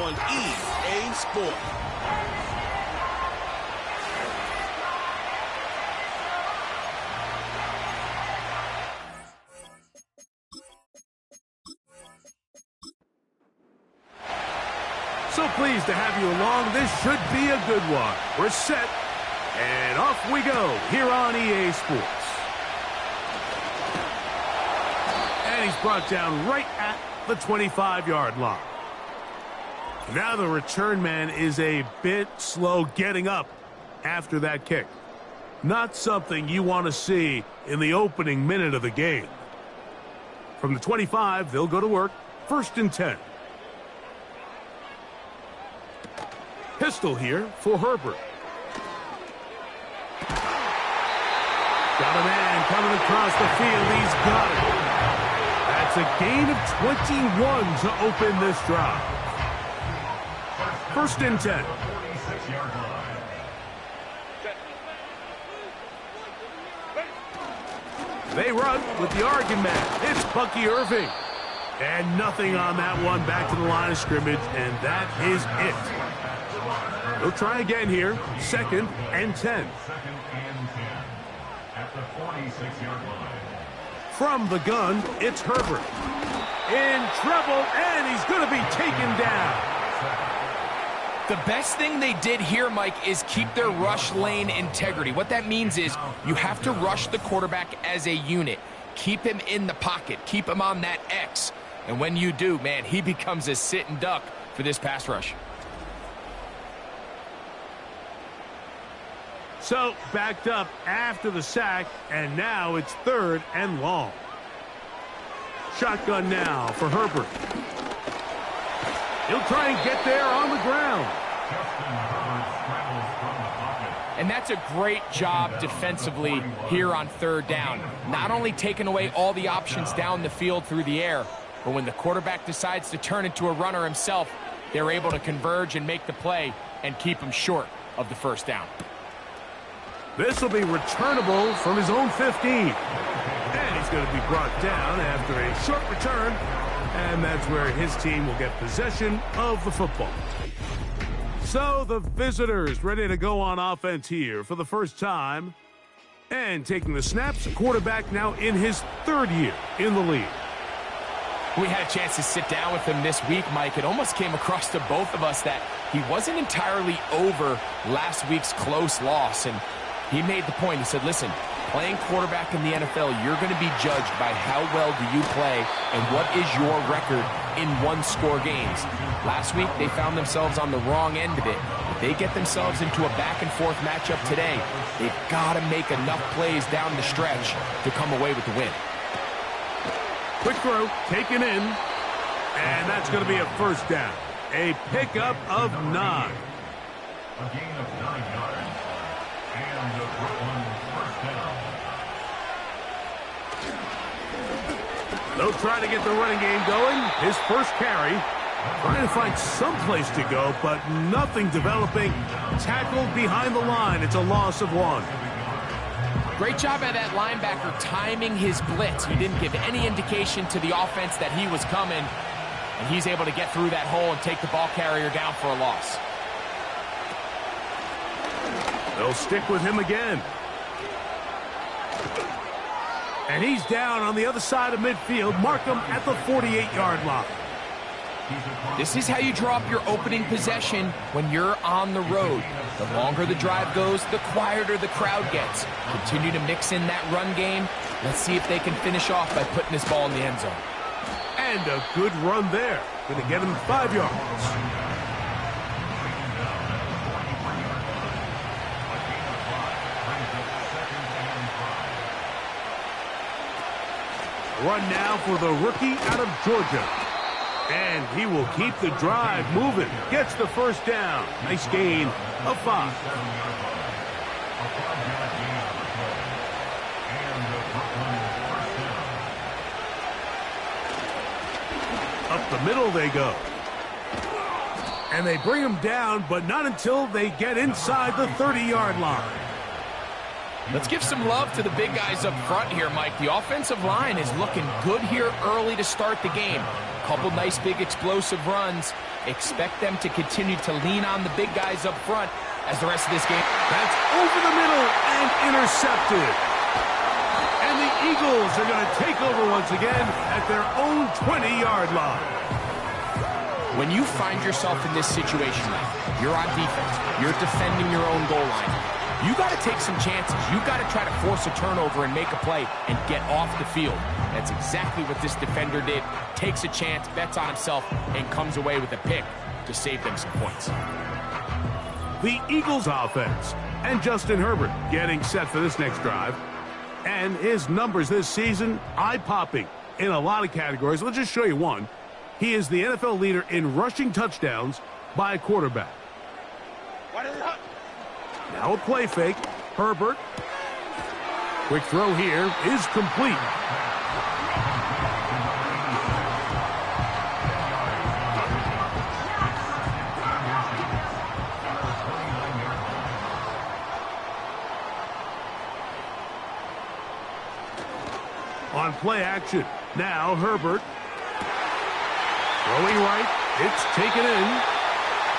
on EA Sports. So pleased to have you along. This should be a good one. We're set, and off we go here on EA Sports. And he's brought down right at the 25-yard line. Now the return man is a bit slow getting up after that kick. Not something you want to see in the opening minute of the game. From the 25, they'll go to work. 1st and 10. Pistol here for Herbert. Got a man coming across the field. He's got it. That's a gain of 21 to open this drive. 1st and 10. They run with the Oregon man. It's Bucky Irving. And nothing on that one. Back to the line of scrimmage, and that is it. They'll try again here. 2nd and 10. At the 46-yard line. From the gun, it's Herbert. In trouble, and he's going to be taken down. The best thing they did here, Mike, is keep their rush lane integrity. What that means is you have to rush the quarterback as a unit. Keep him in the pocket. Keep him on that X. And when you do, man, he becomes a sit and duck for this pass rush. So, backed up after the sack, and now it's 3rd and long. Shotgun now for Herbert. He'll try and get there on the ground. And that's a great job defensively here on 3rd down. Not only taking away all the options down the field through the air, but when the quarterback decides to turn into a runner himself, they're able to converge and make the play and keep him short of the 1st down. This will be returnable from his own 15. And he's going to be brought down after a short return. And that's where his team will get possession of the football. So the visitors ready to go on offense here for the first time. And taking the snaps, a quarterback now in his 3rd year in the league. We had a chance to sit down with him this week, Mike. It almost came across to both of us that he wasn't entirely over last week's close loss. And he made the point. He said, listen, playing quarterback in the NFL, you're going to be judged by how well do you play and what is your record in one-score games. Last week, they found themselves on the wrong end of it. If they get themselves into a back-and-forth matchup today, they've got to make enough plays down the stretch to come away with the win. Quick throw, taken in, and that's going to be a 1st down. A pickup of 9. A gain of 9 yards. And the Brooklyn 1st down. They'll try to get the running game going. His 1st carry. Trying to find some place to go, but nothing developing. Tackled behind the line. It's a loss of 1. Great job by that linebacker timing his blitz. He didn't give any indication to the offense that he was coming, and he's able to get through that hole and take the ball carrier down for a loss. They'll stick with him again. And he's down on the other side of midfield. Mark him at the 48-yard line. This is how you draw up your opening possession when you're on the road. The longer the drive goes, the quieter the crowd gets. Continue to mix in that run game. Let's see if they can finish off by putting this ball in the end zone. And a good run there. Going to get him 5 yards. Run now for the rookie out of Georgia. And he will keep the drive moving. Gets the 1st down. Nice gain of 5. Up the middle they go. And they bring him down, but not until they get inside the 30-yard line. Let's give some love to the big guys up front here, Mike. The offensive line is looking good here early to start the game. A couple nice big explosive runs. expect them to continue to lean on the big guys up front as the rest of this game. That's over the middle and intercepted. And the Eagles are going to take over once again at their own 20-yard line. When you find yourself in this situation, you're on defense, you're defending your own goal line, you got to take some chances. You got to try to force a turnover and make a play and get off the field. That's exactly what this defender did. Takes a chance, bets on himself, and comes away with a pick to save them some points. The Eagles offense and Justin Herbert getting set for this next drive. And his numbers this season, eye-popping in a lot of categories. Let's just show you one. He is the NFL leader in rushing touchdowns by a quarterback. Now a play fake. Herbert. Quick throw here is complete. On play action. Now Herbert. Throwing right. It's taken in.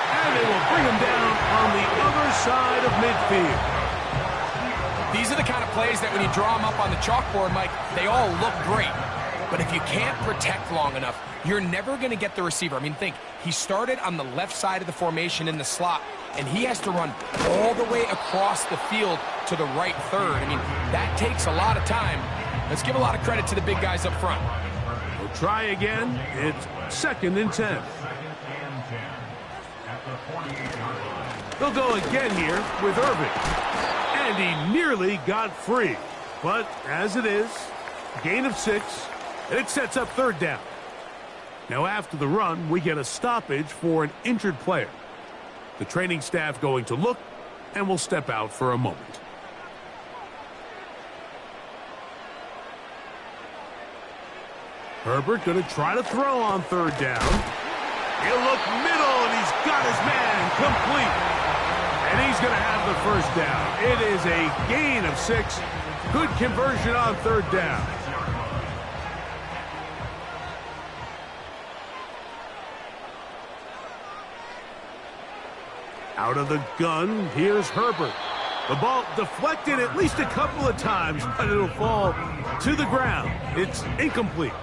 And they will bring him down on the other side of midfield. These are the kind of plays that when you draw them up on the chalkboard, Mike, they all look great. But if you can't protect long enough, you're never going to get the receiver. I mean, think, he started on the left side of the formation in the slot, and he has to run all the way across the field to the right third. I mean, that takes a lot of time. Let's give a lot of credit to the big guys up front. We'll try again. It's 2nd and 10. They'll go again here with Irvin. And he nearly got free. But as it is, gain of 6, and it sets up 3rd down. Now after the run, we get a stoppage for an injured player. The training staff going to look, and will step out for a moment. Herbert going to try to throw on 3rd down. He'll look middle, and he's got his man complete. And he's going to have the 1st down. It is a gain of 6. Good conversion on 3rd down. Out of the gun, here's Herbert. The ball deflected at least a couple of times, but it'll fall to the ground. It's incomplete.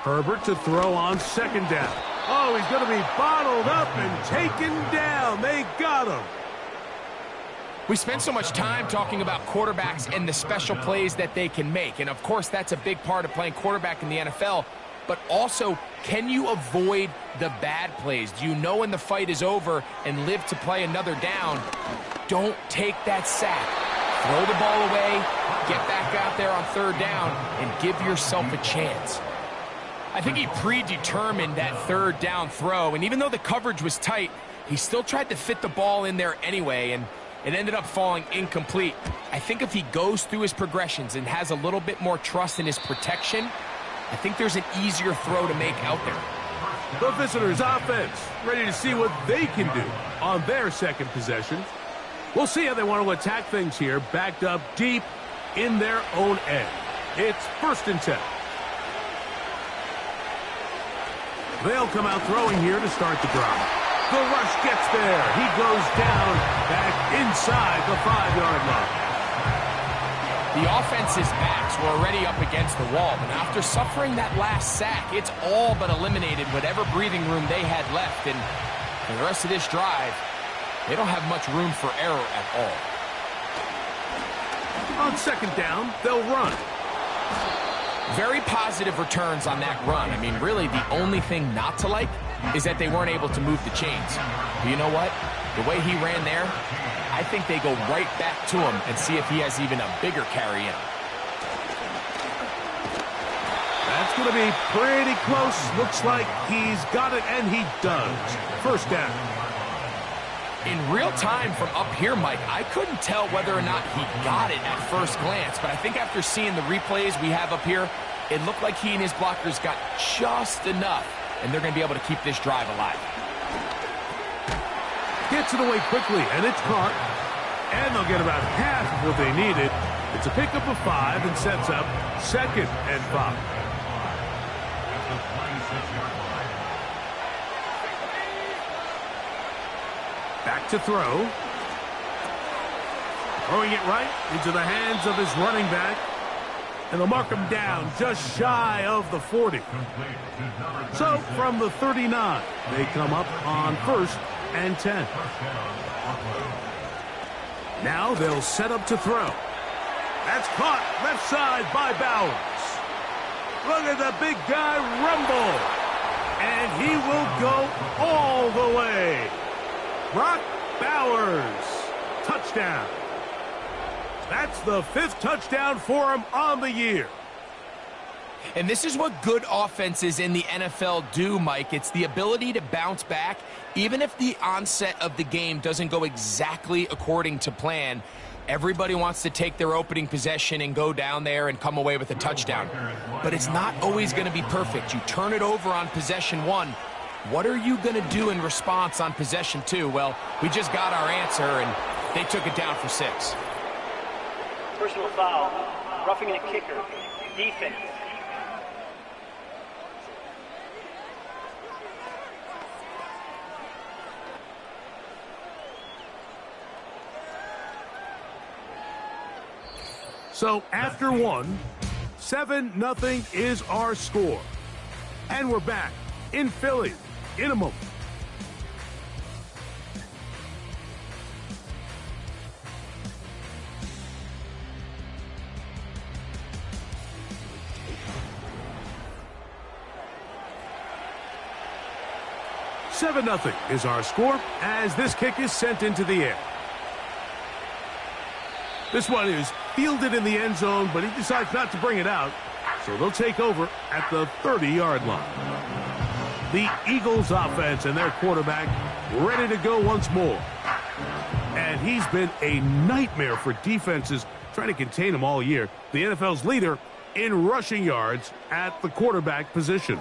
Herbert to throw on 2nd down. Oh, he's going to be bottled up and taken down. They got him. We spend so much time talking about quarterbacks and the special plays that they can make. And, of course, that's a big part of playing quarterback in the NFL. But also, can you avoid the bad plays? Do you know when the fight is over and live to play another down? Don't take that sack. Throw the ball away, get back out there on 3rd down, and give yourself a chance. I think he predetermined that 3rd down throw, and even though the coverage was tight, he still tried to fit the ball in there anyway, and it ended up falling incomplete. I think if he goes through his progressions and has a little bit more trust in his protection, I think there's an easier throw to make out there. The visitors' offense ready to see what they can do on their 2nd possession. We'll see how they want to attack things here, backed up deep in their own end. It's 1st and 10. They'll come out throwing here to start the drive. The rush gets there. He goes down back inside the 5-yard line. The offense's backs were already up against the wall, but after suffering that last sack, it's all but eliminated whatever breathing room they had left, and for the rest of this drive, they don't have much room for error at On all. 2nd down, they'll run. Very positive returns on that run. I mean, really, the only thing not to like is that they weren't able to move the chains. But you know what? The way he ran there, I think they go right back to him and see if he has even a bigger carry in him. That's going to be pretty close. Looks like he's got it, and he does. 1st down. In real time from up here, Mike, I couldn't tell whether or not he got it at first glance, but I think after seeing the replays we have up here, it looked like he and his blockers got just enough, and they're going to be able to keep this drive alive. Gets it away quickly, and it's caught. And they'll get about half of what they needed It's a pickup of 5 and sets up 2nd and 5. At the 26-yard line. Back to throw. Throwing it right into the hands of his running back. And they'll mark him down just shy of the 40. So from the 39, they come up on 1st and 10. Now they'll set up to throw. That's caught left side by Bowers. Look at the big guy rumble. And he will go all the way. Brock Bowers. Touchdown. That's the 5th touchdown for him on the year. And this is what good offenses in the NFL do, Mike. It's the ability to bounce back, even if the onset of the game doesn't go exactly according to plan. Everybody wants to take their opening possession and go down there and come away with a touchdown. But it's not always going to be perfect. You turn it over on possession 1. What are you going to do in response on possession 2? Well, we just got our answer, and they took it down for 6. Personal foul, roughing a kicker, defense. So after 1, 7-0 is our score. And we're back in Philly in a moment. Seven 0 is our score as this kick is sent into the air. This one is fielded in the end zone, but he decides not to bring it out, so they'll take over at the 30-yard line. The Eagles offense and their quarterback ready to go once more. And he's been a nightmare for defenses trying to contain him all year. The NFL's leader in rushing yards at the quarterback position.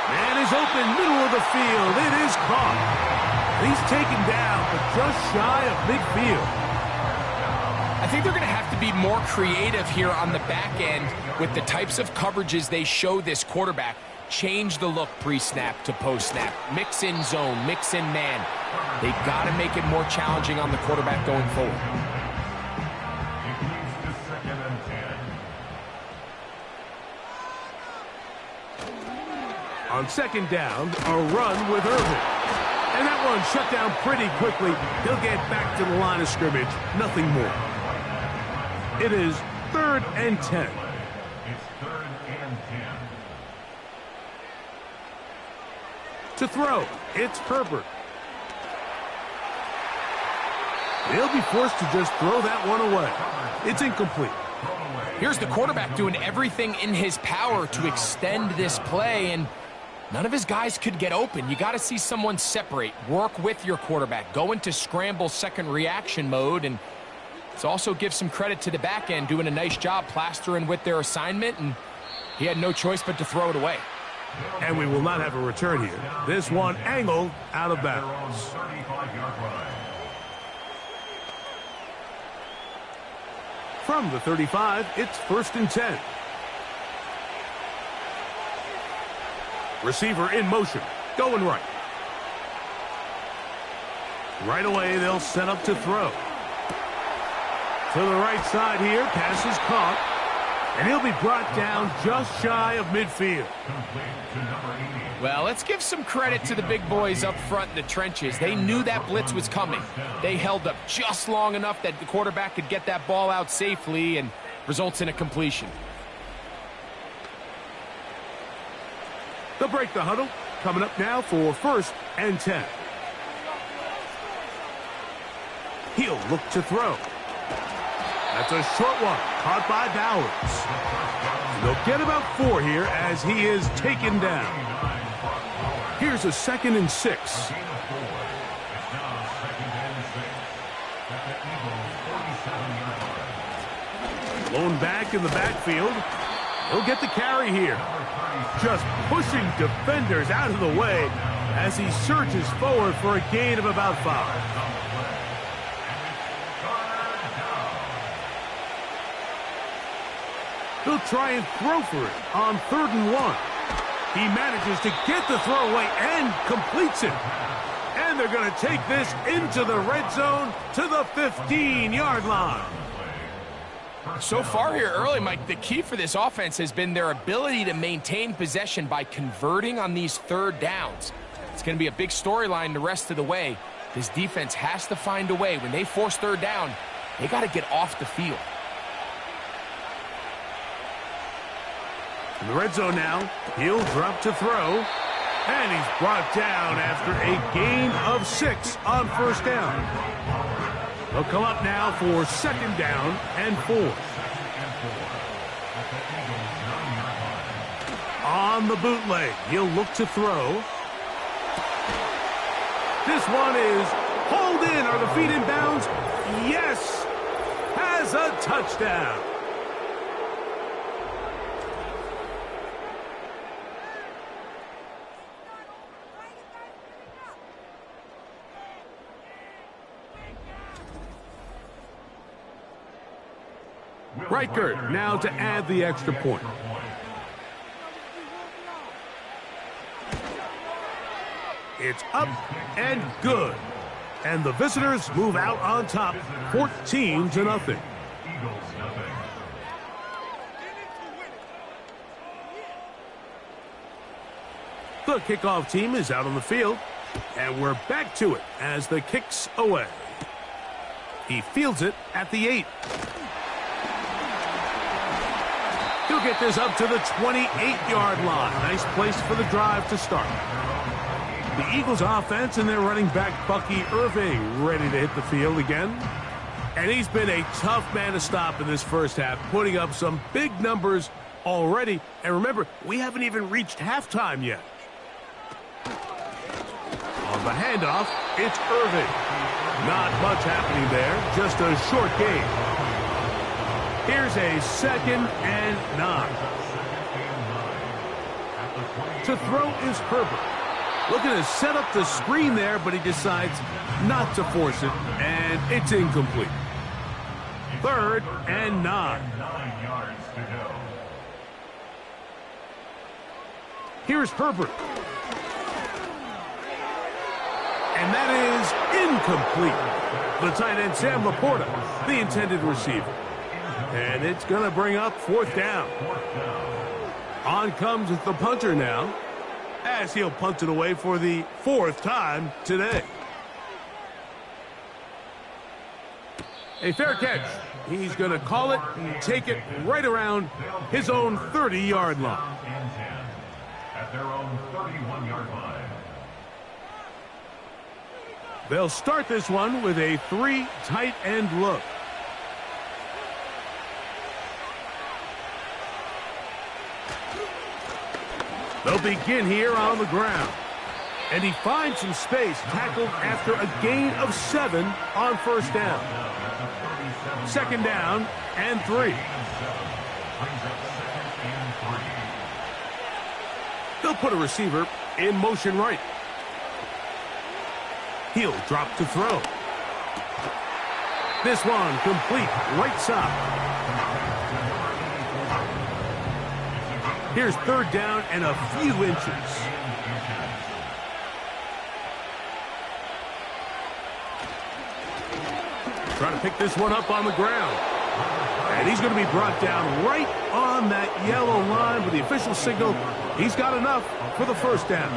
Man is open, middle of the field. It is caught. He's taken down, but just shy of midfield. I think they're going to have to be more creative here on the back end with the types of coverages they show this quarterback. Change the look pre-snap to post-snap. Mix in zone, mix in man. They got to make it more challenging on the quarterback going forward. It leads to 2nd and 10. On 2nd down, a run with Irvin. And that one shut down pretty quickly. He'll get back to the line of scrimmage. Nothing more. It is 3rd and 10. It's 3rd and 10. To throw, it's Herbert. They'll be forced to just throw that one away. It's incomplete. Here's the quarterback doing everything in his power to extend this play, and none of his guys could get open. You got to see someone separate, work with your quarterback, go into scramble second reaction mode, and let's also give some credit to the back end doing a nice job plastering with their assignment, and he had no choice but to throw it away. And we will not have a return here. This one angled out of bounds. 35-yard line. From the 35, it's 1st and 10. Receiver in motion, going right. Right away, they'll set up to throw. To the right side here, pass is caught. And he'll be brought down just shy of midfield. Well, let's give some credit to the big boys up front in the trenches. They knew that blitz was coming. They held up just long enough that the quarterback could get that ball out safely and results in a completion. They'll break the huddle. Coming up now for 1st and 10. He'll look to throw. That's a short one, caught by Bowers. And they'll get about 4 here as he is taken down. Here's a 2nd and 6. Blown back in the backfield. He'll get the carry here. Just pushing defenders out of the way as he surges forward for a gain of about 5. He'll try and throw for it on 3rd and 1. He manages to get the throw away and completes it. And they're going to take this into the red zone to the 15-yard line. So far here early, Mike, the key for this offense has been their ability to maintain possession by converting on these 3rd downs. It's going to be a big storyline the rest of the way. This defense has to find a way. When they force 3rd down, they got to get off the field. In the red zone now, he'll drop to throw. And he's brought down after a gain of 6 on 1st down. They'll come up now for 2nd down and 4. On the bootleg, he'll look to throw. This one is hauled in. Are the feet in bounds? Yes! Has a touchdown. Reichert now to add the extra point. It's up and good. And the visitors move out on top, 14-0. The kickoff team is out on the field, and we're back to it as the kick's away. He fields it at the 8. He'll get this up to the 28-yard line. Nice place for the drive to start. The Eagles offense and their running back Bucky Irving ready to hit the field again. And he's been a tough man to stop in this first half, putting up some big numbers already. And remember, we haven't even reached halftime yet. On the handoff, it's Irving. Not much happening there, just a short gain. Here's a 2nd and 9. To throw is Herbert. Looking to set up the screen there, but he decides not to force it, and it's incomplete. 3rd and 9. Here's Herbert. And that is incomplete. The tight end, Sam Laporta, the intended receiver. And it's going to bring up 4th down. On comes the punter now, as he'll punt it away for the 4th time today. A fair catch. He's going to call it and take it right around his own 30-yard line. At their own 31-yard line. They'll start this one with a 3 tight end look. They'll begin here on the ground. And he finds some space, tackled after a gain of 7 on 1st down. 2nd down and 3. They'll put a receiver in motion right. He'll drop to throw. This one complete right side. Here's 3rd down and a few inches. Trying to pick this one up on the ground. And he's going to be brought down right on that yellow line with the official signal. He's got enough for the 1st down.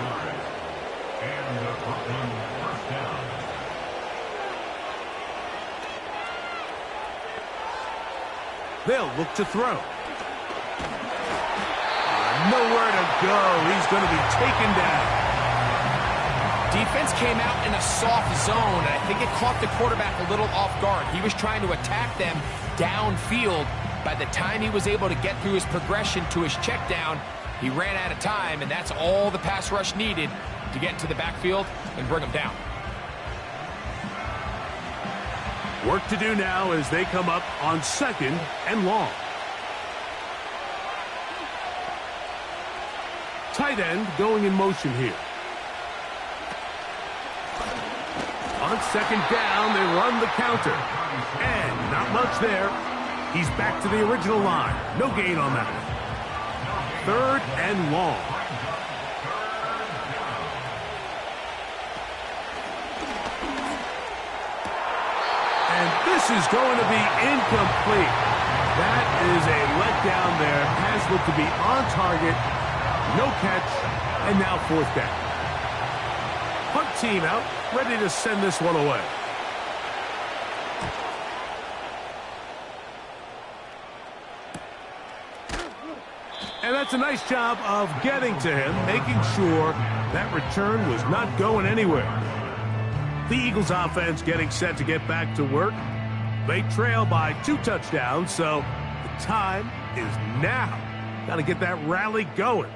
They'll look to throw. Nowhere to go. He's going to be taken down. Defense came out in a soft zone, and I think it caught the quarterback a little off guard. He was trying to attack them downfield. By the time he was able to get through his progression to his check down, he ran out of time, and that's all the pass rush needed to get into the backfield and bring him down. Work to do now as they come up on 2nd and long. Tight end going in motion here. On 2nd down, they run the counter. And not much there. He's back to the original line. No gain on that. 3rd and long. And this is going to be incomplete. That is a letdown there. Pass looked to be on target. No catch. And now 4th down. Punt team out, ready to send this one away. And that's a nice job of getting to him, making sure that return was not going anywhere. The Eagles offense getting set to get back to work. They trail by 2 touchdowns, so the time is now. Got to get that rally going.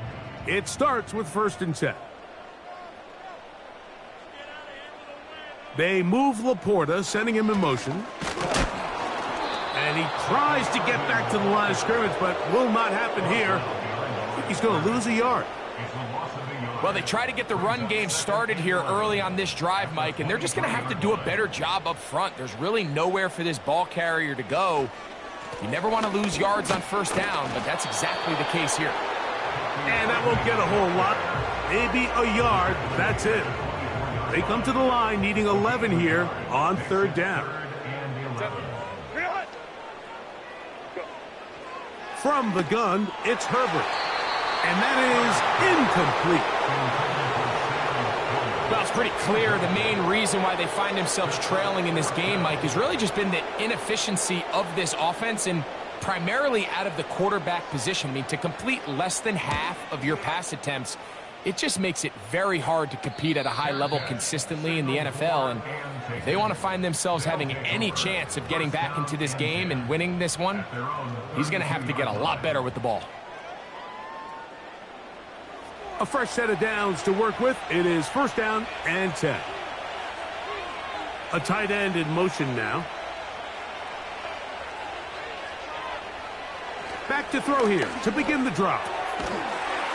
It starts with 1st and 10. They move Laporta, sending him in motion. And he tries to get back to the line of scrimmage, but will not happen here. I think he's going to lose a yard. Well, they try to get the run game started here early on this drive, Mike, and they're just going to have to do a better job up front. There's really nowhere for this ball carrier to go. You never want to lose yards on 1st down, but that's exactly the case here. And that won't get a whole lot. Maybe a yard. That's it. They come to the line needing 11 here on 3rd down. From the gun, it's Herbert. And that is incomplete. Well, it's pretty clear the main reason why they find themselves trailing in this game, Mike, has really just been the inefficiency of this offense and primarily out of the quarterback position. I mean, to complete less than half of your pass attempts, it just makes it very hard to compete at a high level consistently in the NFL. And if they want to find themselves having any chance of getting back into this game and winning this one, he's going to have to get a lot better with the ball. A fresh set of downs to work with. It is 1st down and 10. A tight end in motion now. Back to throw here to begin the drop.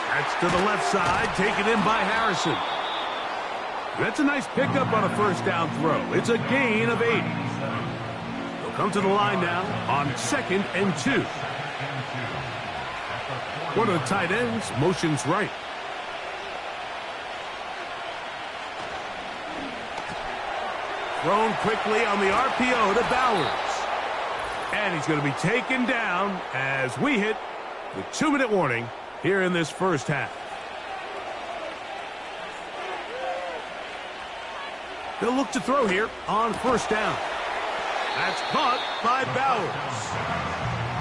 That's to the left side, taken in by Harrison. That's a nice pickup on a 1st down throw. It's a gain of 8. They'll come to the line now on 2nd and 2. One of the tight ends motions right. Thrown quickly on the RPO to Bowers. And he's going to be taken down as we hit the 2-minute warning here in this 1st half. They'll look to throw here on 1st down. That's caught by Bowers.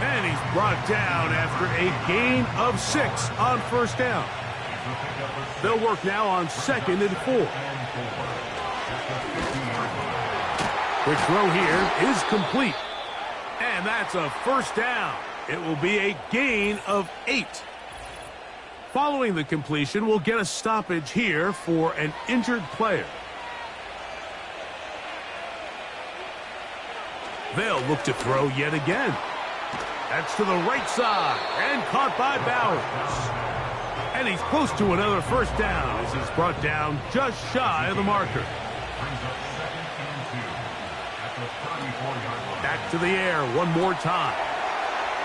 And he's brought down after a gain of 6 on 1st down. They'll work now on 2nd and 4. Quick throw here is complete. And that's a 1st down. It will be a gain of 8. Following the completion, we'll get a stoppage here for an injured player. They'll look to throw yet again. That's to the right side and caught by Bowers. And he's close to another 1st down as he's brought down just shy of the marker. Back to the air one more time.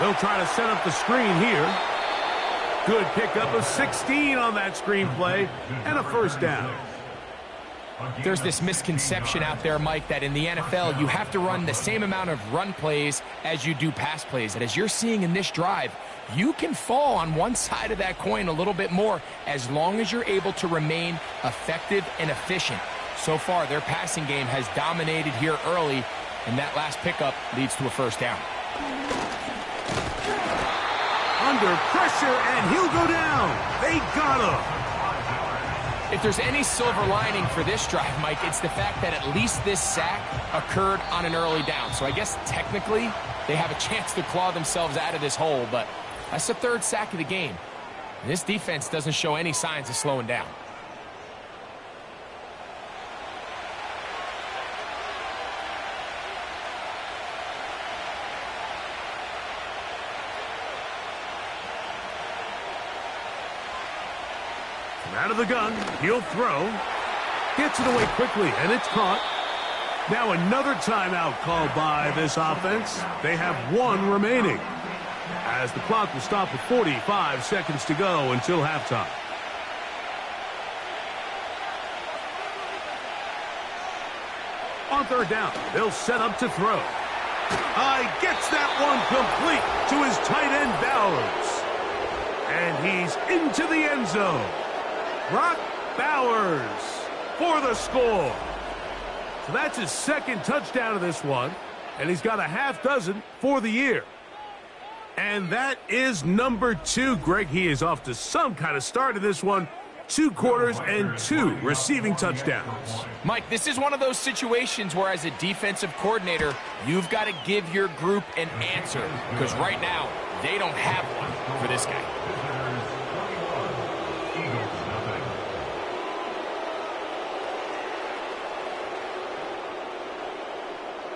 They'll try to set up the screen here. Good pickup of 16 on that screen play and a 1st down. There's this misconception out there, Mike, that in the NFL you have to run the same amount of run plays as you do pass plays. And as you're seeing in this drive, you can fall on one side of that coin a little bit more as long as you're able to remain effective and efficient. So far, their passing game has dominated here early, and that last pickup leads to a 1st down. Under pressure, and he'll go down. They got him. If there's any silver lining for this drive, Mike, it's the fact that at least this sack occurred on an early down. So I guess technically they have a chance to claw themselves out of this hole, but that's the 3rd sack of the game. And this defense doesn't show any signs of slowing down. Out of the gun, he'll throw. Gets it away quickly, and it's caught. Now another timeout called by this offense. They have one remaining, as the clock will stop with 45 seconds to go until halftime. On third down, they'll set up to throw. Gets that one complete to his tight end, Bowers. And he's into the end zone. Brock Bowers for the score. So that's his second touchdown of this one, and he's got a half dozen for the year. And that is number 2. Greg, he is off to some kind of start in this one. 2 quarters and 2 receiving touchdowns. Mike, this is one of those situations where as a defensive coordinator, you've got to give your group an answer, because right now, they don't have one for this guy.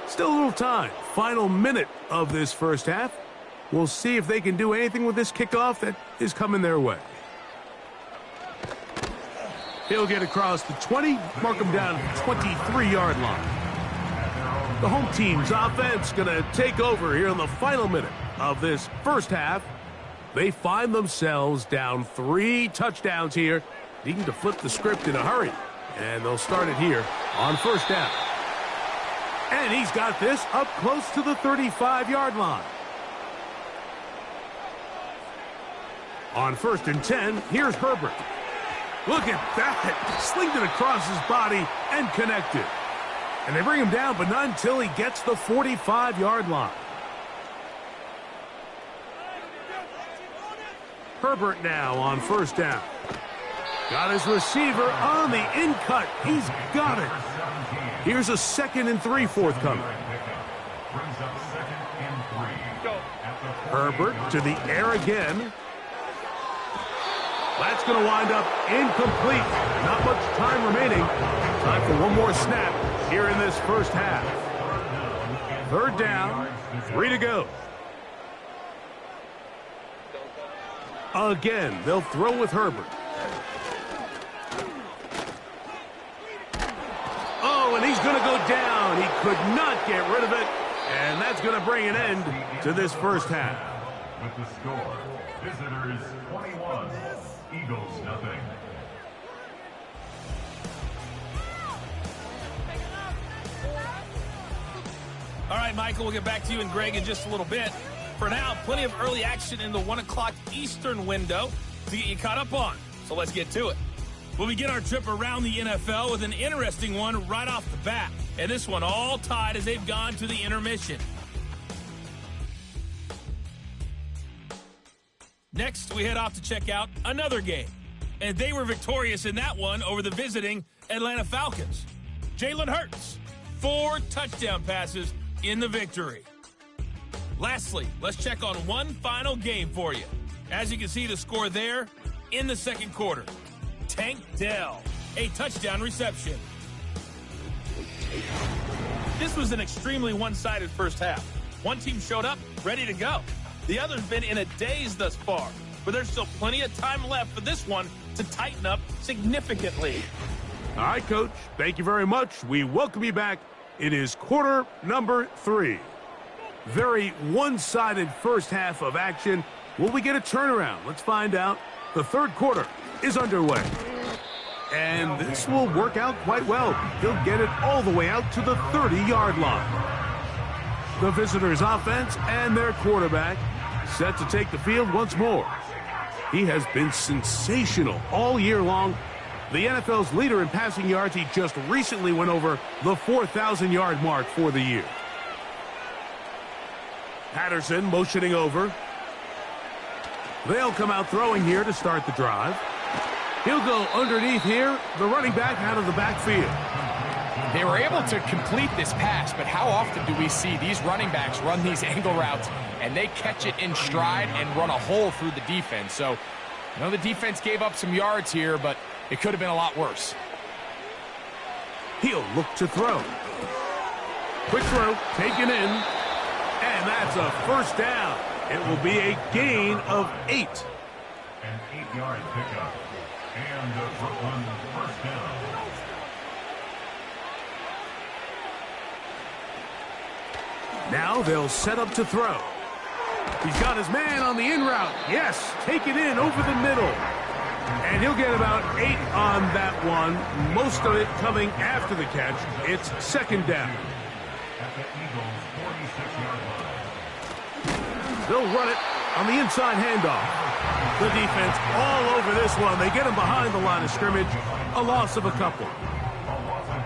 Still a little time. Final minute of this first half. We'll see if they can do anything with this kickoff that is coming their way. He'll get across the 20, mark him down at the 23-yard line. The home team's offense going to take over here in the final minute of this first half. They find themselves down 3 touchdowns here, needing to flip the script in a hurry. And they'll start it here on first down. And he's got this up close to the 35-yard line. On first and 10, here's Herbert. Look at that. Slinged it across his body and connected. And they bring him down, but not until he gets the 45-yard line. Herbert now on first down. Got his receiver on the in-cut. He's got it. Here's a 2nd and 3 forthcoming. Herbert to the air again. That's going to wind up incomplete. Not much time remaining. Time for one more snap here in this first half. Third down, 3 to go. Again, they'll throw with Herbert. Oh, and he's going to go down. He could not get rid of it. And that's going to bring an end to this first half. With the score, visitors 21, Eagles nothing. All right, Michael, we'll get back to you and Greg in just a little bit. For now, plenty of early action in the 1 o'clock Eastern window to get you caught up on. So let's get to it. We'll begin our trip around the NFL with an interesting one right off the bat. And this one all tied as they've gone to the intermission. Next, we head off to check out another game. And they were victorious in that one over the visiting Atlanta Falcons. Jalen Hurts, 4 touchdown passes in the victory. Lastly, let's check on one final game for you. As you can see the score there in the second quarter. Tank Dell, a touchdown reception. This was an extremely one-sided first half. One team showed up, ready to go. The other's been in a daze thus far, but there's still plenty of time left for this one to tighten up significantly. All right, Coach. Thank you very much. We welcome you back. It is quarter number 3. Very one-sided first half of action. Will we get a turnaround? Let's find out. The third quarter is underway. And this will work out quite well. They'll get it all the way out to the 30-yard line. The visitors' offense and their quarterback set to take the field once more. He has been sensational all year long. The NFL's leader in passing yards, he just recently went over the 4,000-yard mark for the year. Patterson motioning over. They'll come out throwing here to start the drive. He'll go underneath here, the running back out of the backfield. They were able to complete this pass, but how often do we see these running backs run these angle routes and they catch it in stride and run a hole through the defense? So, I know the defense gave up some yards here, but it could have been a lot worse. He'll look to throw. Quick throw, taken in, and that's a first down. It will be a gain of 8. An 8-yard pickup. And the Brooklyn first down. Now they'll set up to throw. He's got his man on the in route. Yes, take it in over the middle. And he'll get about 8 on that one, most of it coming after the catch. It's second down. They'll run it on the inside handoff. The defense all over this one. They get him behind the line of scrimmage. A loss of a couple.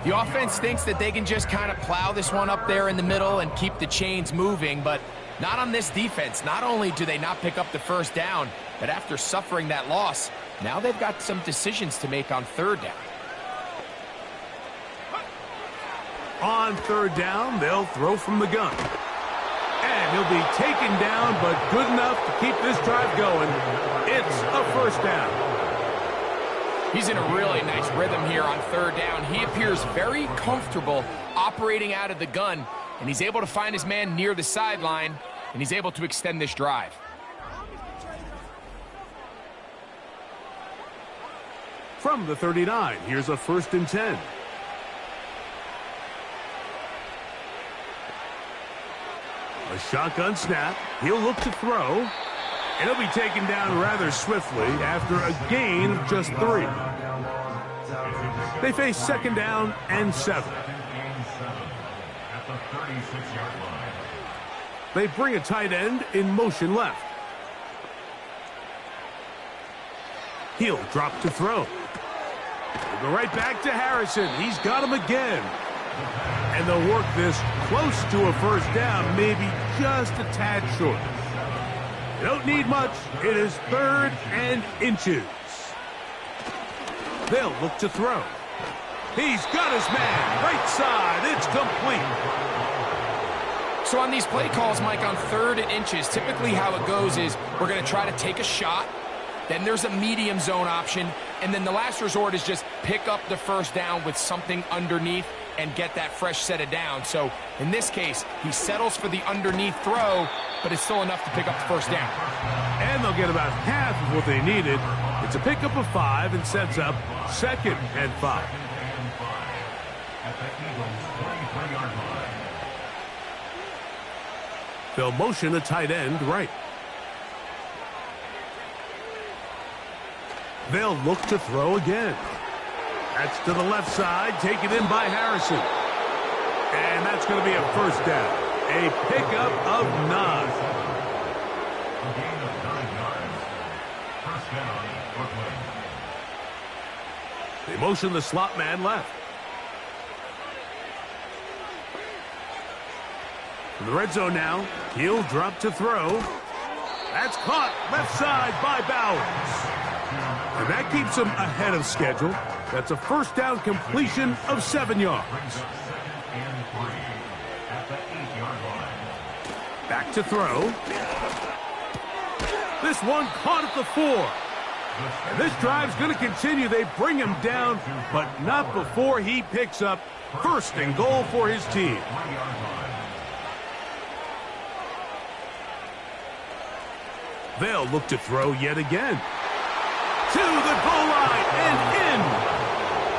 The offense thinks that they can just kind of plow this one up there in the middle and keep the chains moving, but not on this defense. Not only do they not pick up the first down, but after suffering that loss, now they've got some decisions to make on third down. On third down, they'll throw from the gun. And he'll be taken down, but good enough to keep this drive going. It's a first down. He's in a really nice rhythm here on third down. He appears very comfortable operating out of the gun, and he's able to find his man near the sideline, and he's able to extend this drive. From the 39, here's a 1st and 10. A shotgun snap. He'll look to throw. And he'll be taken down rather swiftly after a gain of just 3. They face second down and 7. They bring a tight end in motion left. He'll drop to throw. We'll go right back to Harrison. He's got him again. And they'll work this close to a first down, maybe just a tad short. They don't need much. It is 3rd and inches. They'll look to throw. He's got his man. Right side. It's complete. So on these play calls, Mike, on 3rd and inches, typically how it goes is we're going to try to take a shot. Then there's a medium zone option. And then the last resort is just pick up the first down with something underneath and get that fresh set of down. So in this case, he settles for the underneath throw, but it's still enough to pick up the first down. And they'll get about half of what they needed. It's a pickup of 5 and sets up 2nd and 5. They'll motion a tight end right. They'll look to throw again. That's to the left side, taken in by Harrison. And that's going to be a first down. A pickup of 9. A gain of 9 yards. First down, Brooklyn. They motion the slot man left. In the red zone now, he'll drop to throw. That's caught left side by Bowers. And that keeps him ahead of schedule. That's a first down completion of 7 yards. Back to throw. This one caught at the 4. And this drive's going to continue. They bring him down, but not before he picks up 1st and goal for his team. They'll look to throw yet again. To the goal line and in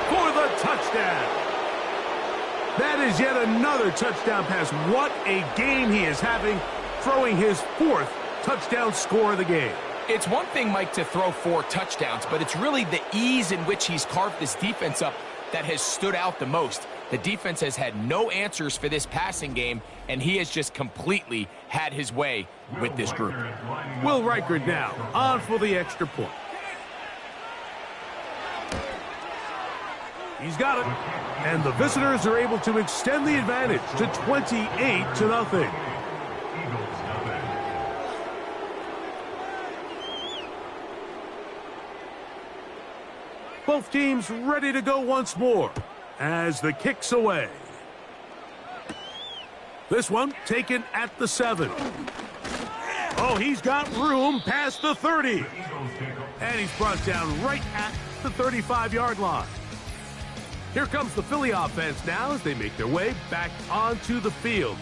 for the touchdown. That is yet another touchdown pass. What a game he is having, throwing his 4th touchdown score of the game. It's one thing, Mike, to throw 4 touchdowns, but it's really the ease in which he's carved this defense up that has stood out the most. The defense has had no answers for this passing game, and he has just completely had his way with this group. Will Reichard now on for the extra point. He's got it. And the visitors are able to extend the advantage to 28-0. Both teams ready to go once more as the kick's away. This one taken at the 7. Oh, he's got room past the 30. And he's brought down right at the 35-yard line. Here comes the Philly offense now as they make their way back onto the field.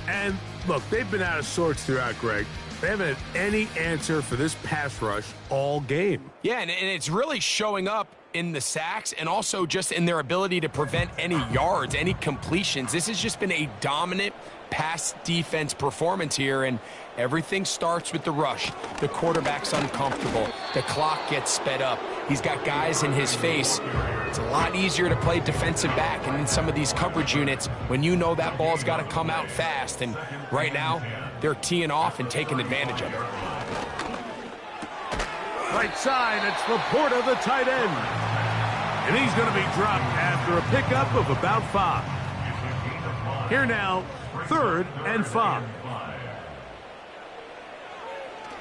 And look, they've been out of sorts throughout, Greg. They haven't had any answer for this pass rush all game. Yeah, and it's really showing up in the sacks and also just in their ability to prevent any yards, any completions. This has just been a dominant pass defense performance here, and everything starts with the rush. The quarterback's uncomfortable. The clock gets sped up. He's got guys in his face. It's a lot easier to play defensive back, and in some of these coverage units, when you know that ball's got to come out fast, and right now, they're teeing off and taking advantage of it. Right side, it's Laporta, the tight end. And he's going to be dropped after a pickup of about 5. Here now, 3rd and 5.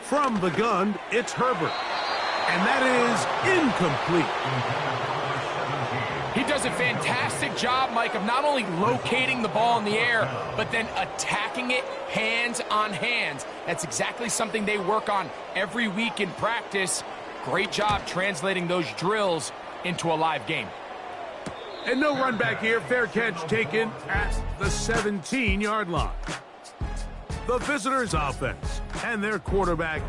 From the gun, it's Herbert. And that is incomplete. He does a fantastic job, Mike, of not only locating the ball in the air, but then attacking it hands on hands. That's exactly something they work on every week in practice. Great job translating those drills into a live game. And no run back here. Fair catch taken at the 17-yard line. The visitors' offense and their quarterback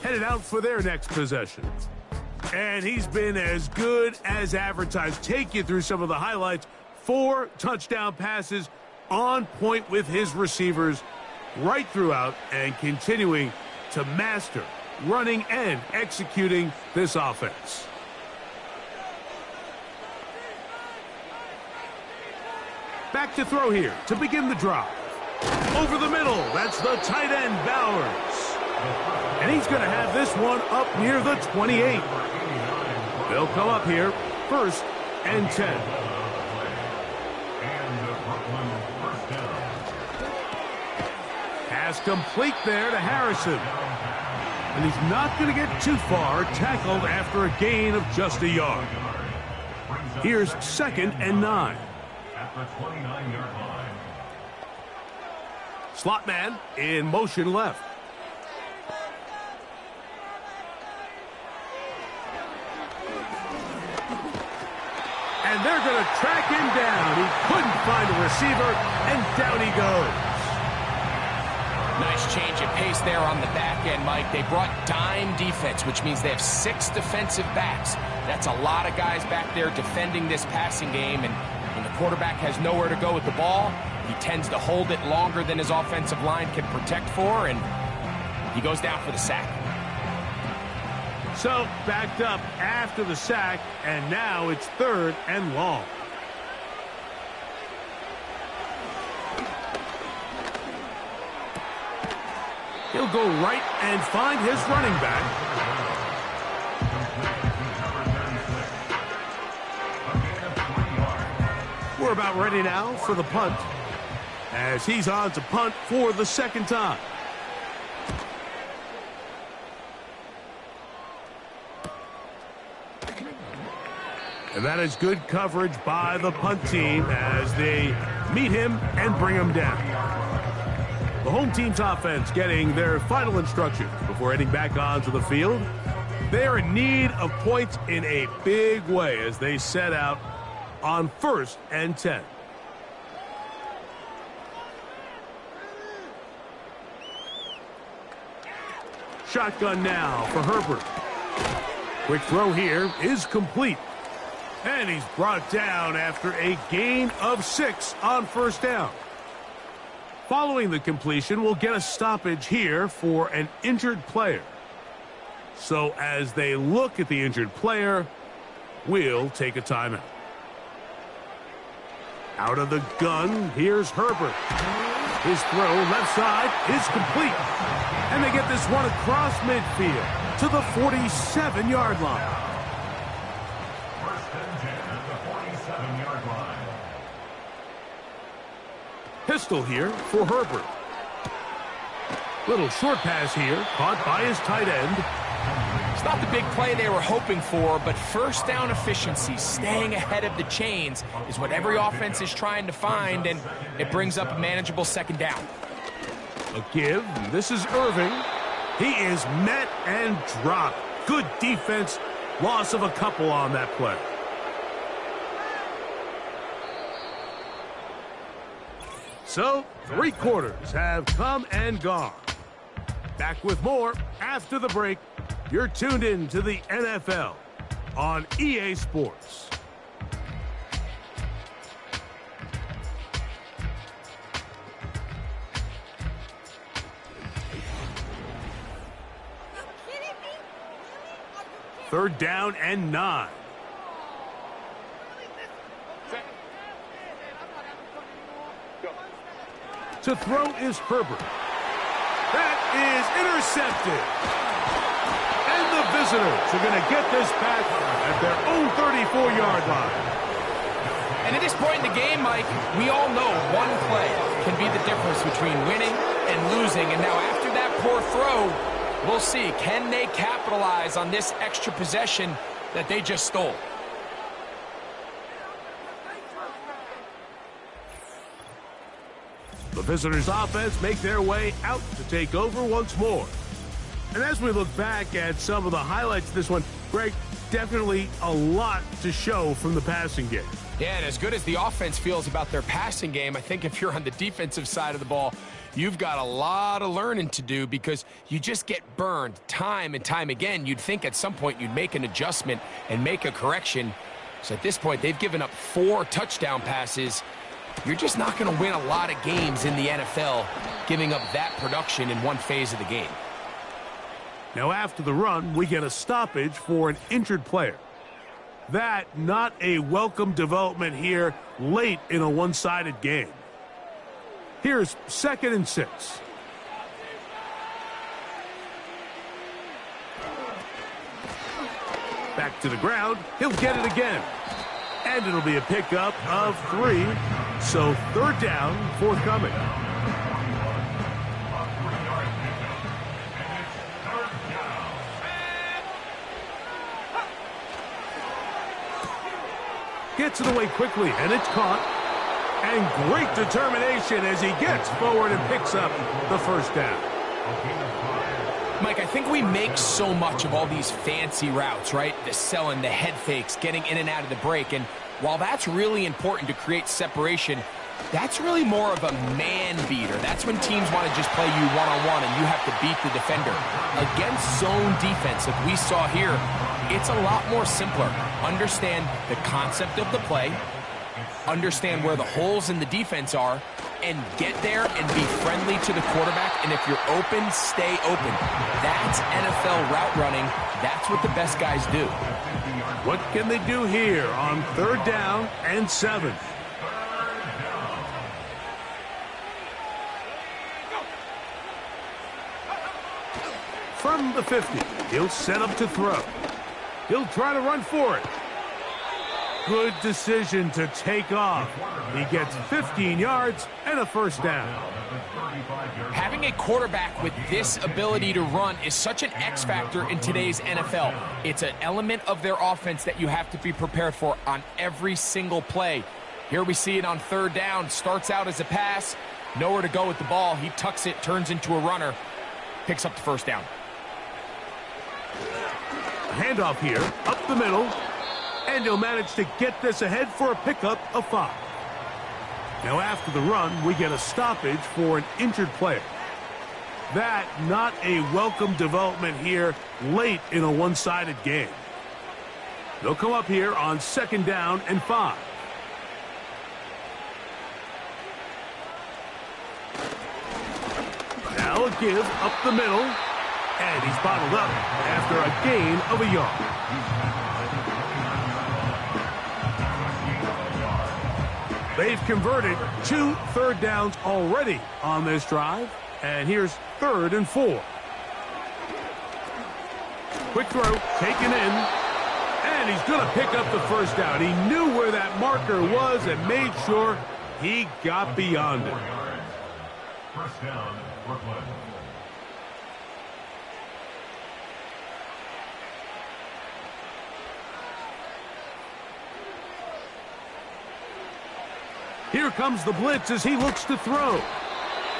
headed out for their next possession. And he's been as good as advertised. Take you through some of the highlights. 4 touchdown passes on point with his receivers right throughout and continuing to master running and executing this offense. Back to throw here to begin the drive. Over the middle, that's the tight end, Bowers. And he's going to have this one up near the 28. They'll come up here, 1st and 10. Pass complete there to Harrison. And he's not going to get too far, tackled after a gain of just a yard. Here's 2nd and 9. At the 29-yard line. Slot man in motion left. And they're going to track him down. He couldn't find a receiver, and down he goes. Nice change of pace there on the back end, Mike. They brought dime defense, which means they have 6 defensive backs. That's a lot of guys back there defending this passing game, and when the quarterback has nowhere to go with the ball, he tends to hold it longer than his offensive line can protect for, and he goes down for the sack. So, backed up after the sack, and now it's 3rd and long. He'll go right and find his running back. We're about ready now for the punt, as he's on to punt for the 2nd time. And that is good coverage by the punt team as they meet him and bring him down. The home team's offense getting their final instructions before heading back onto the field. They are in need of points in a big way as they set out on 1st and 10. Shotgun now for Herbert. Quick throw here is complete. And he's brought down after a gain of 6 on 1st down. Following the completion, we'll get a stoppage here for an injured player. So as they look at the injured player, we'll take a timeout. Out of the gun, here's Herbert. His throw left side is complete. And they get this one across midfield to the 47-yard line. Pistol here for Herbert. Little short pass here, caught by his tight end. It's not the big play they were hoping for, but 1st down efficiency, staying ahead of the chains, is what every offense is trying to find, and it brings up a manageable 2nd down. A give. This is Irving. He is met and dropped. Good defense. Loss of a couple on that play. So, 3 quarters have come and gone. Back with more after the break. You're tuned in to the NFL on EA Sports. Third down and 9. To throw is Herbert. That is intercepted. And the visitors are going to get this back at their own 34-yard line. And at this point in the game, Mike, we all know one play can be the difference between winning and losing. And now after that poor throw, we'll see, can they capitalize on this extra possession that they just stole? The visitors' offense make their way out to take over once more. And as we look back at some of the highlights of this one, Greg, definitely a lot to show from the passing game. Yeah, and as good as the offense feels about their passing game, I think if you're on the defensive side of the ball, you've got a lot of learning to do because you just get burned time and time again. You'd think at some point you'd make an adjustment and make a correction. So at this point, they've given up 4 touchdown passes. You're just not going to win a lot of games in the NFL giving up that production in one phase of the game. Now after the run, we get a stoppage for an injured player. That not a welcome development here late in a one-sided game. Here's 2nd and 6. Back to the ground. He'll get it again. And it'll be a pickup of 3. So 3rd down forthcoming. Gets it away quickly, and it's caught. And great determination as he gets forward and picks up the 1st down. Mike, I think we make so much of all these fancy routes, right? The selling, the head fakes, getting in and out of the break. And while that's really important to create separation, that's really more of a man beater. That's when teams want to just play you one-on-one and you have to beat the defender. Against zone defense, like we saw here, it's a lot more simpler. Understand the concept of the play, understand where the holes in the defense are, and get there and be friendly to the quarterback. And if you're open, stay open. That's NFL route running. That's what the best guys do. What can they do here on 3rd down and 7? From the 50, he'll set up to throw. He'll try to run for it. Good decision to take off. He gets 15 yards and a 1st down. Having a quarterback with this ability to run is such an X factor in today's NFL. It's an element of their offense that you have to be prepared for on every single play. Here we see it on 3rd down. Starts out as a pass. Nowhere to go with the ball. He tucks it, turns into a runner. Picks up the 1st down. Handoff here, up the middle. And he'll manage to get this ahead for a pickup of 5. Now after the run, we get a stoppage for an injured player. That not a welcome development here late in a one-sided game. They'll come up here on 2nd down and 5. Now a give up the middle. And he's bottled up after a gain of a yard. They've converted 2 3rd downs already on this drive. And here's 3rd and 4. Quick throw, taken in. And he's going to pick up the 1st down. He knew where that marker was and made sure he got beyond it. 1st down, Brooklyn. Here comes the blitz as he looks to throw.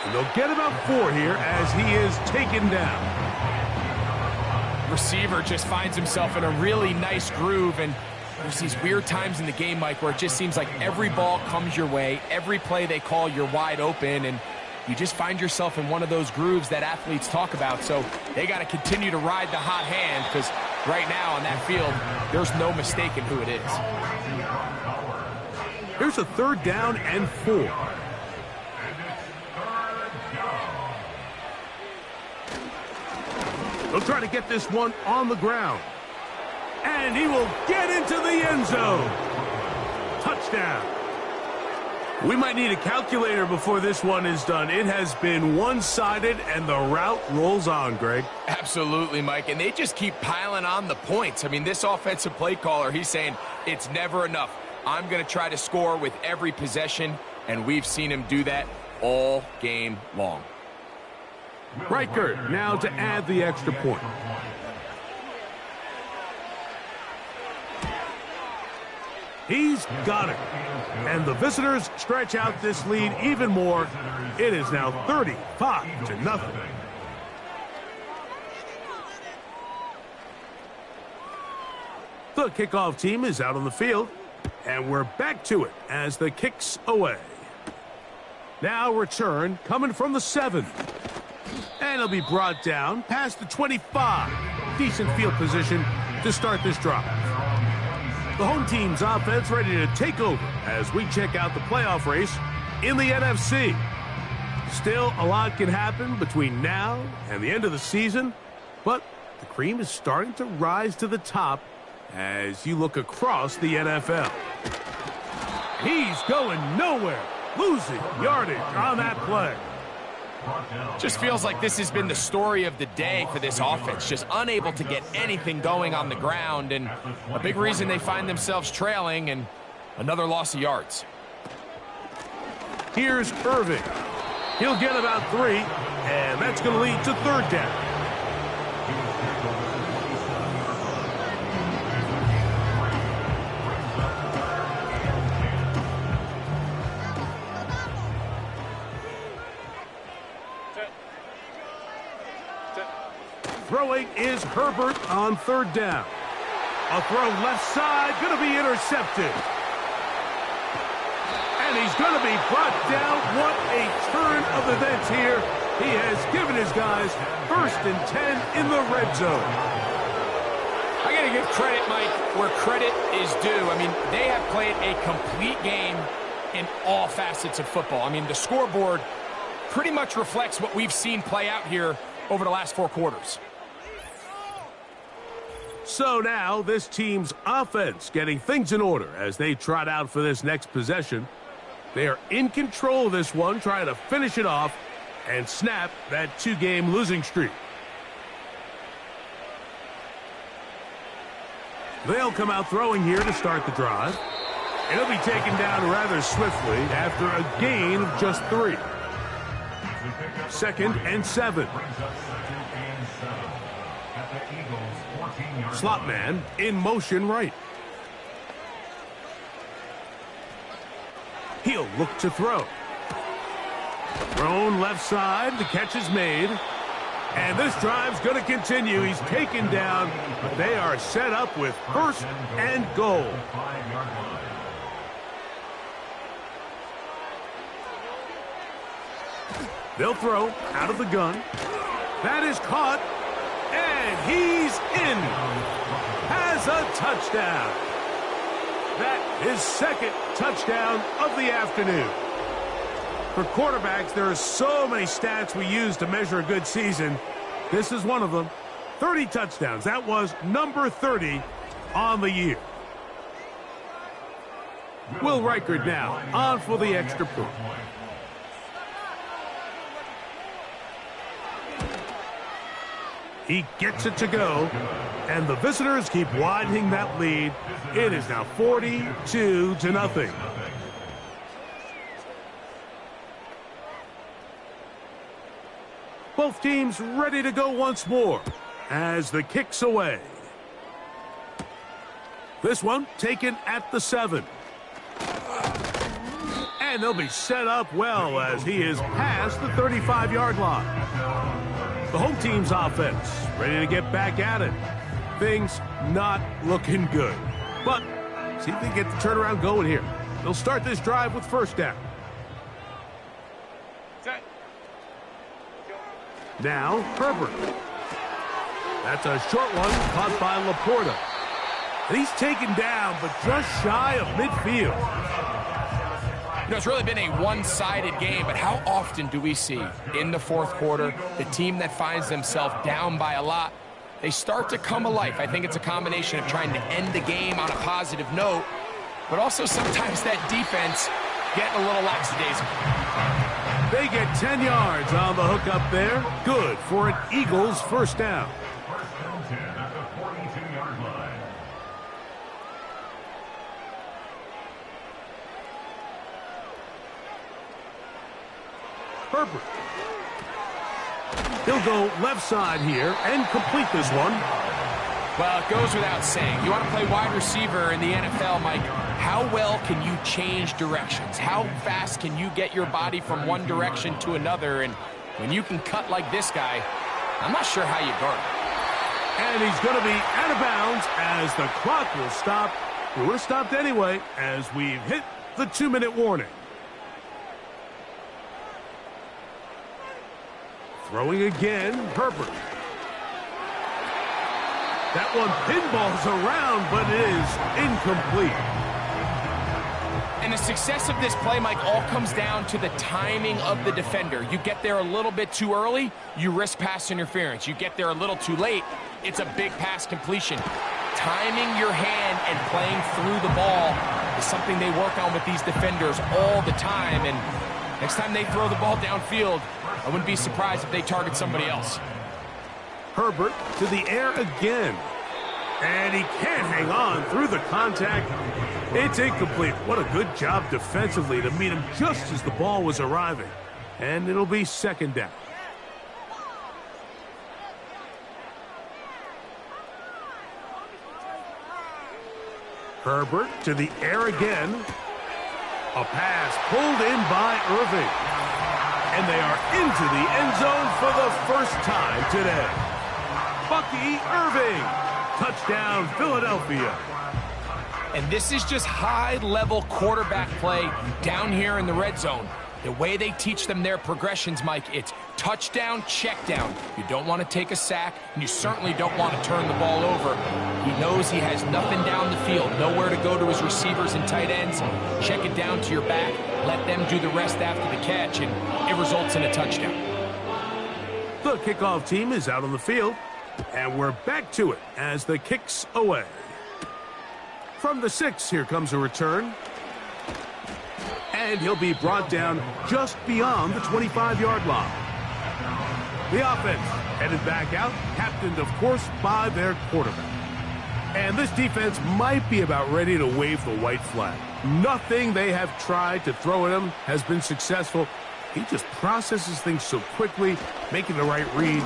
And they'll get about 4 here as he is taken down. Receiver just finds himself in a really nice groove, and there's these weird times in the game, Mike, where it just seems like every ball comes your way, every play they call, you're wide open, and you just find yourself in one of those grooves that athletes talk about. So they got to continue to ride the hot hand, because right now on that field, there's no mistaking who it is. Here's a 3rd down and 4. They'll try to get this one on the ground. And he will get into the end zone. Touchdown. We might need a calculator before this one is done. It has been one-sided, and the route rolls on, Greg. Absolutely, Mike, and they just keep piling on the points. I mean, this offensive play caller, he's saying it's never enough. I'm going to try to score with every possession, and we've seen him do that all game long. Riker now to add the extra point. He's got it. And the visitors stretch out this lead even more. It is now 35-0. The kickoff team is out on the field. And we're back to it as the kick's away. Now return coming from the 7. And it'll be brought down past the 25. Decent field position to start this drive. The home team's offense ready to take over as we check out the playoff race in the NFC. Still, a lot can happen between now and the end of the season, but the cream is starting to rise to the top as you look across the NFL. He's going nowhere, losing yardage on that play. Just feels like this has been the story of the day for this offense. Just unable to get anything going on the ground, and a big reason they find themselves trailing, and another loss of yards. Here's Irving. He'll get about 3, and that's going to lead to 3rd down. Throwing is Herbert on 3rd down. A throw left side, going to be intercepted. And he's going to be brought down. What a turn of events here. He has given his guys 1st and 10 in the red zone. I got to give credit, Mike, where credit is due. I mean, they have played a complete game in all facets of football. I mean, the scoreboard pretty much reflects what we've seen play out here over the last 4 quarters. So now this team's offense getting things in order as they trot out for this next possession. They are in control of this one, trying to finish it off and snap that 2-game losing streak. They'll come out throwing here to start the drive. And he'll be taken down rather swiftly after a gain of just 3. 2nd and 7. Slot man in motion right. He'll look to throw. Thrown left side. The catch is made. And this drive's going to continue. He's taken down, but they are set up with 1st and goal. They'll throw out of the gun. That is caught. And he's in. Has a touchdown. That is 2nd touchdown of the afternoon. For quarterbacks, there are so many stats we use to measure a good season. This is one of them. 30 touchdowns. That was number 30 on the year. Will Reichard now on for the extra point. He gets it to go, and the visitors keep widening that lead. It is now 42-0. Both teams ready to go once more as the kick's away. This one taken at the 7. And they'll be set up well as he is past the 35-yard line. The home team's offense ready to get back at it. Things not looking good. But see if they get the turnaround going here. They'll start this drive with 1st down. Now, Herbert. That's a short one caught by Laporta. And he's taken down, but just shy of midfield. You know, it's really been a one-sided game, but how often do we see in the fourth quarter the team that finds themselves down by a lot, they start to come alive? I think it's a combination of trying to end the game on a positive note, but also sometimes that defense getting a little lackadaisical. They get 10 yards on the hook up there. Good for an Eagles first down. First and 10 at the 42-yard line. Herbert. He'll go left side here and complete this one. Well, it goes without saying. You want to play wide receiver in the NFL, Mike, how well can you change directions? How fast can you get your body from one direction to another? And when you can cut like this guy, I'm not sure how you guard him. And he's going to be out of bounds as the clock will stop. Well, we're stopped anyway as we've hit the 2-minute warning. Throwing again, Herbert. That one pinballs around, but it is incomplete. And the success of this play, Mike, all comes down to the timing of the defender. You get there a little bit too early, you risk pass interference. You get there a little too late, it's a big pass completion. Timing your hand and playing through the ball is something they work on with these defenders all the time. And next time they throw the ball downfield, I wouldn't be surprised if they target somebody else. Herbert to the air again. And he can't hang on through the contact. It's incomplete. What a good job defensively to meet him just as the ball was arriving. And it'll be second down. Herbert to the air again. A pass pulled in by Irving. And they are into the end zone for the first time today. Bucky Irving. Touchdown, Philadelphia. And this is just high-level quarterback play down here in the red zone. The way they teach them their progressions, Mike, it's touchdown, check down. You don't want to take a sack, and you certainly don't want to turn the ball over. He knows he has nothing down the field, nowhere to go to his receivers and tight ends. Check it down to your back, let them do the rest after the catch, and it results in a touchdown. The kickoff team is out on the field, and we're back to it as the kick's away. From the 6, here comes a return. And he'll be brought down just beyond the 25-yard line. The offense headed back out, captained, of course, by their quarterback. And this defense might be about ready to wave the white flag. Nothing they have tried to throw at him has been successful. He just processes things so quickly, making the right read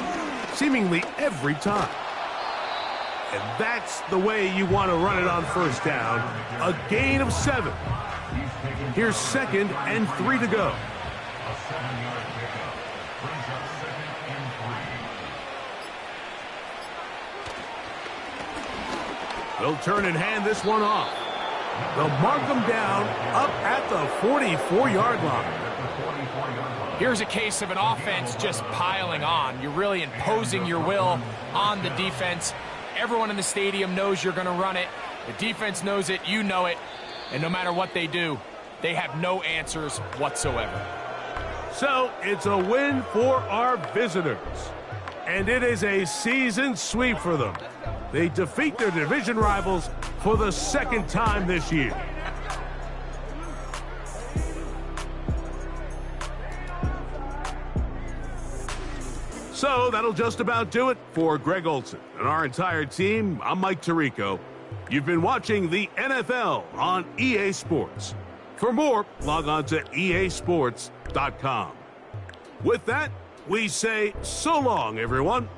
seemingly every time. And that's the way you want to run it on first down. A gain of 7. Here's 2nd and 3 to go. A 7-yard pickup brings up 2nd and 3. They'll turn and hand this one off. They'll mark them down up at the 44-yard line. Here's a case of an offense just piling on. You're really imposing your will on the defense. Everyone in the stadium knows you're going to run it. The defense knows it, you know it. And no matter what they do, they have no answers whatsoever. So it's a win for our visitors. And it is a season sweep for them. They defeat their division rivals for the 2nd time this year. So that'll just about do it for Greg Olsen and our entire team. I'm Mike Tirico. You've been watching the NFL on EA Sports. For more, log on to easports.com. With that, we say so long, everyone.